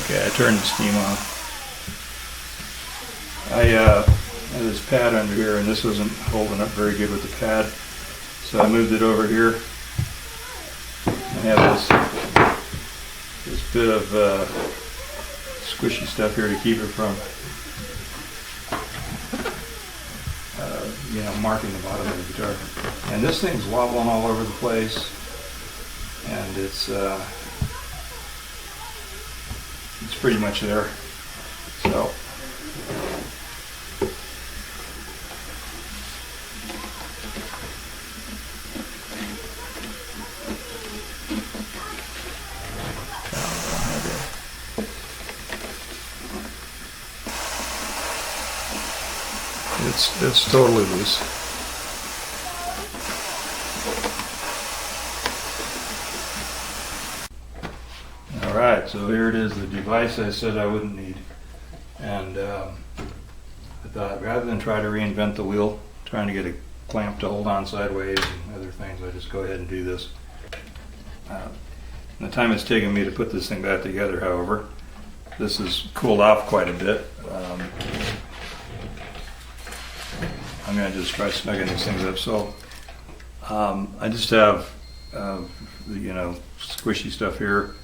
Okay, I turned the steam on. I had this pad under here, and this wasn't holding up very good with the pad, so I moved it over here. I have this bit of squishy stuff here to keep it from, marking the bottom of the guitar. And this thing's wobbling all over the place, and it's pretty much there. So. It's totally loose. All right, so here it is, the device I said I wouldn't need. And I thought rather than try to reinvent the wheel, trying to get a clamp to hold on sideways and other things, I just go ahead and do this. The time it's taken me to put this thing back together, however, this has cooled off quite a bit. I'm going to just try snugging these things up. So I just have the squishy stuff here,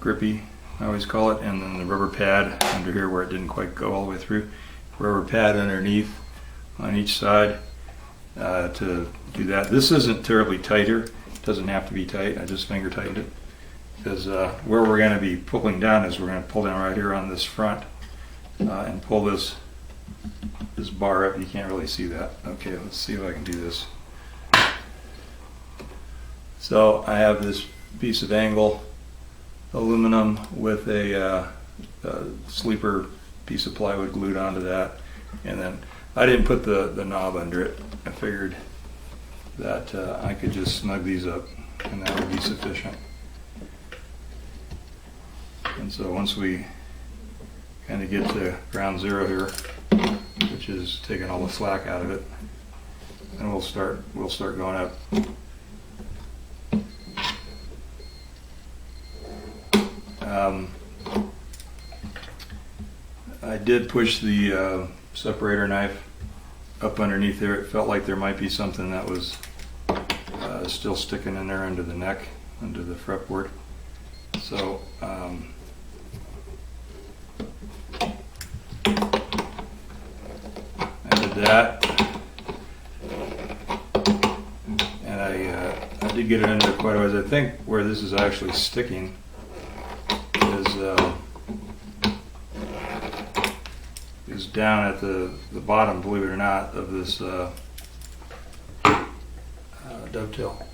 grippy I always call it, and then the rubber pad under here where it didn't quite go all the way through. Rubber pad underneath on each side to do that. This isn't terribly tight here. It doesn't have to be tight. I just finger tightened it because where we're going to be pulling down is we're going to pull down right here on this front and pull this bar up. You can't really see that. Okay, let's see if I can do this. So I have this piece of angle aluminum with a sleeper piece of plywood glued onto that, and then I didn't put the knob under it. I figured that I could just snug these up and that would be sufficient. And so once we kind of get to ground zero here, which is taking all the slack out of it, and we'll start going up. I did push the separator knife up underneath there. It felt like there might be something that was still sticking in there under the neck, under the fretboard. So I did that, and I did get it under quite a ways. I think where this is actually sticking is down at the bottom, believe it or not, of this dovetail.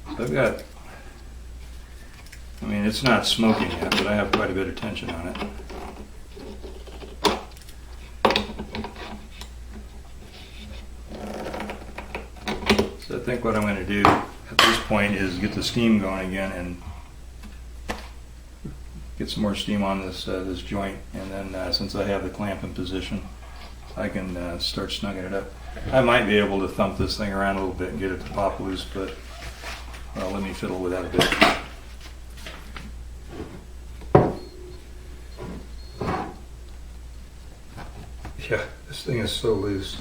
So I've got, I mean, it's not smoking yet, but I have quite a bit of tension on it. So I think what I'm going to do at this point is get the steam going again and get some more steam on this this joint, and then since I have the clamp in position, I can start snugging it up. I might be able to thump this thing around a little bit and get it to pop loose, but let me fiddle with that a bit. Yeah, this thing is so loose.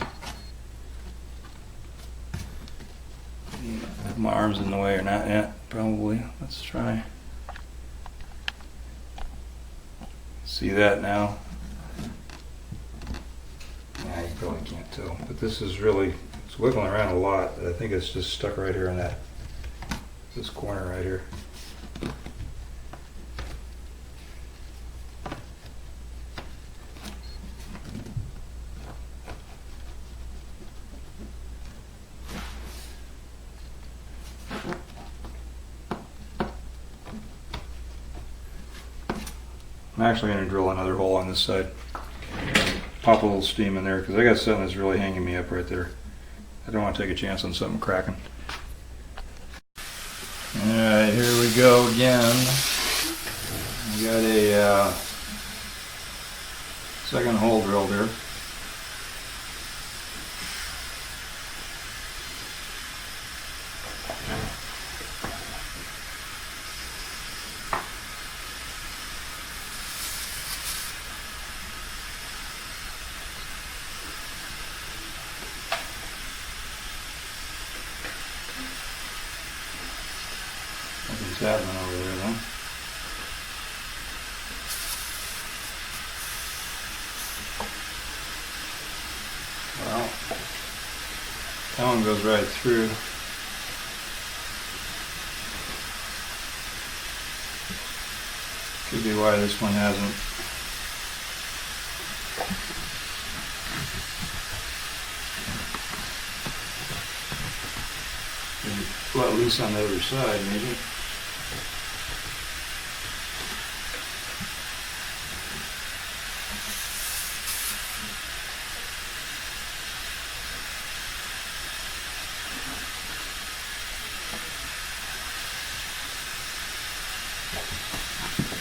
If my arm's in the way or not yet, probably. Let's try. See that now? Yeah, you probably can't tell, but this is really, it's wiggling around a lot. I think it's just stuck right here in this corner right here. I'm actually going to drill another hole on this side, pop a little steam in there, because I got something that's really hanging me up right there. I don't want to take a chance on something cracking. Alright, here we go again. We got a second hole drilled here. that one over there then. Well, that one goes right through. Could be why this one hasn't. Let loose on the other side, maybe.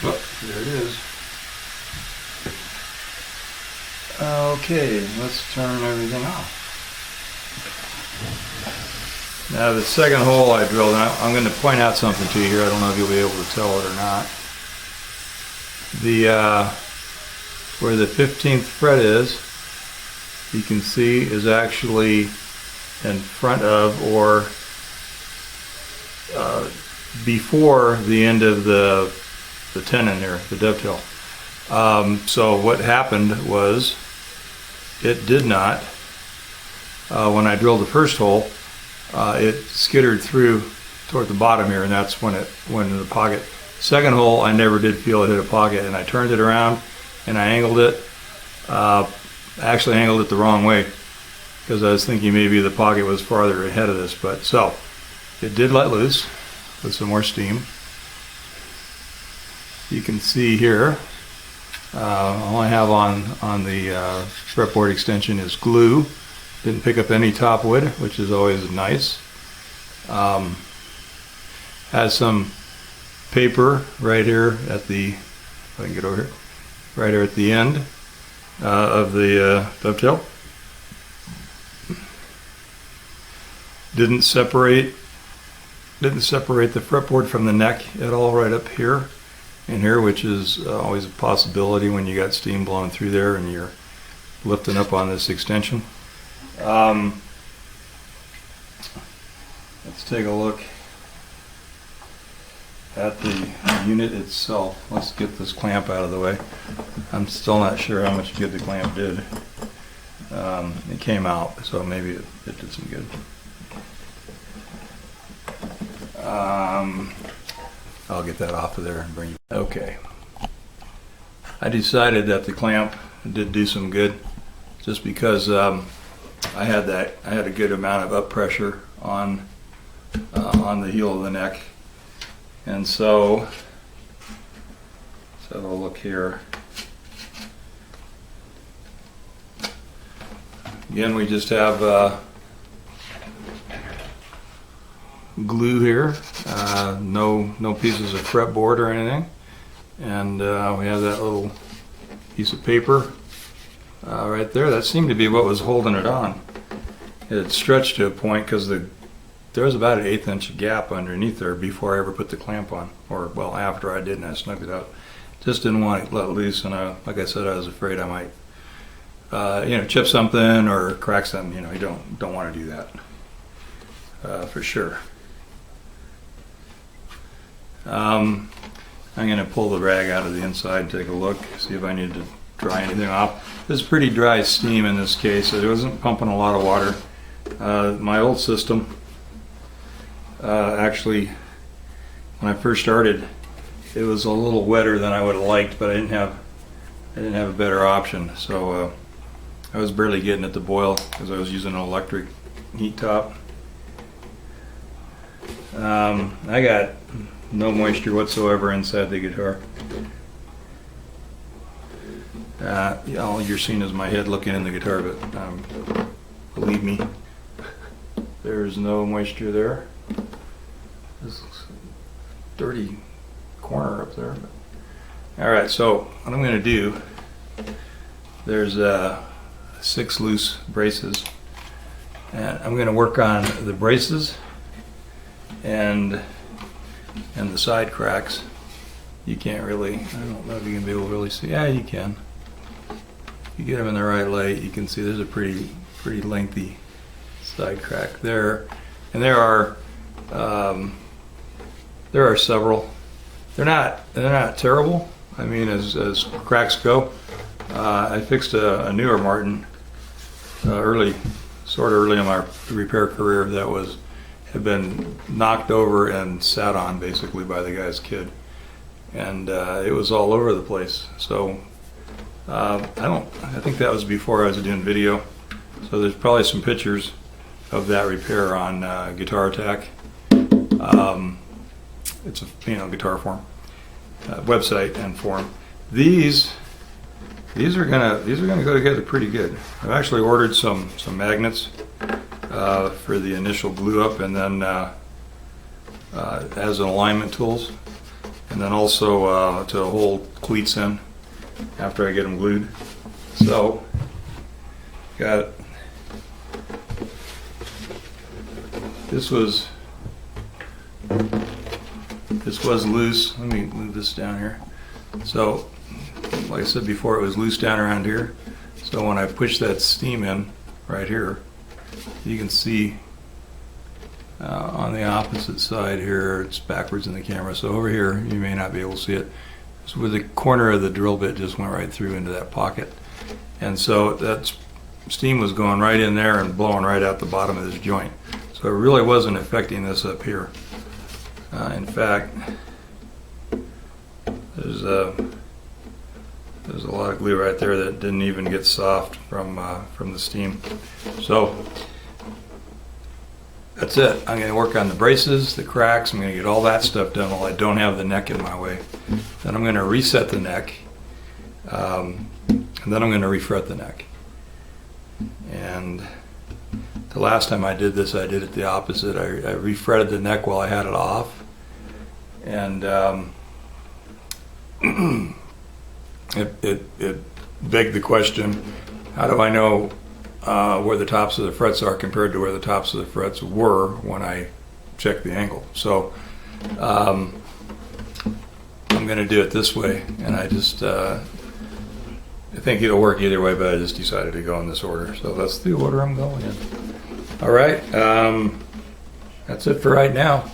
Oh, there it is. Okay, let's turn everything off. Now the second hole I drilled, and I'm going to point out something to you here. I don't know if you'll be able to tell it or not. Where the 15th fret is, you can see is actually in front of or before the end of the tenon here, the dovetail. So what happened was it did not, when I drilled the first hole, it skittered through toward the bottom here, and that's when it went into the pocket. Second hole, I never did feel it hit a pocket, and I turned it around and I angled it. Actually angled it the wrong way because I was thinking maybe the pocket was farther ahead of this, but so it did let loose with some more steam. You can see here, all I have on the fretboard extension is glue. Didn't pick up any top wood, which is always nice. Has some paper right here at the, if I can get over here, right here at the end of the dovetail. Didn't separate the fretboard from the neck at all, right up here and here, which is always a possibility when you got steam blowing through there and you're lifting up on this extension. Let's take a look at the unit itself. Let's get this clamp out of the way. I'm still not sure how much good the clamp did. It came out, so maybe it did some good. I'll get that off of there and bring you. Okay. I decided that the clamp did do some good, just because I had a good amount of up pressure on the heel of the neck, and so we'll look here. Again, we just have glue here, no pieces of fretboard or anything, and we have that little piece of paper right there. That seemed to be what was holding it on. It had stretched to a point because there was about an 1/8 inch gap underneath there before I ever put the clamp on, or well, after I did, and I snuck it out. Just didn't want it let loose, and like I said, I was afraid I might chip something or crack something. You don't want to do that for sure. I'm going to pull the rag out of the inside and take a look, see if I need to dry anything off. This is pretty dry steam in this case. It wasn't pumping a lot of water. My old system, actually, when I first started, it was a little wetter than I would have liked, but I didn't have a better option. So I was barely getting it to boil because I was using an electric heat top. I got no moisture whatsoever inside the guitar. All you're seeing is my head looking in the guitar, but believe me, there's no moisture there. This looks dirty corner up there. All right, so what I'm going to do, there's 6 loose braces, and I'm going to work on the braces and the side cracks. You can't really, I don't know if you can be able to really see. Yeah, you can. If you get them in the right light, you can see there's a pretty lengthy side crack there, and there are There are several. They're not terrible. I mean, as cracks go. I fixed a newer Martin early in my repair career that had been knocked over and sat on basically by the guy's kid, and it was all over the place. So I think that was before I was doing video. So there's probably some pictures of that repair on Guitar Attack. It's a guitar forum website and forum. These are gonna go together pretty good. I've actually ordered some magnets for the initial glue up, and then as an alignment tools, and then also to hold cleats in after I get them glued. So got this was loose. Let me move this down here. So like I said before, it was loose down around here. So when I push that steam in right here, you can see on the opposite side here, it's backwards in the camera. So over here, you may not be able to see it. So where the corner of the drill bit just went right through into that pocket. And so that steam was going right in there and blowing right out the bottom of this joint. So it really wasn't affecting this up here. In fact, there's a lot of glue right there that didn't even get soft from the steam. So that's it. I'm going to work on the braces, the cracks. I'm going to get all that stuff done while I don't have the neck in my way. Then I'm going to reset the neck, and then I'm going to refret the neck. And the last time I did this, I did it the opposite. I refretted the neck while I had it off, and it begged the question, how do I know where the tops of the frets are compared to where the tops of the frets were when I checked the angle? So I'm going to do it this way, and I think it'll work either way, but I just decided to go in this order. So that's the order I'm going in. All right, that's it for right now.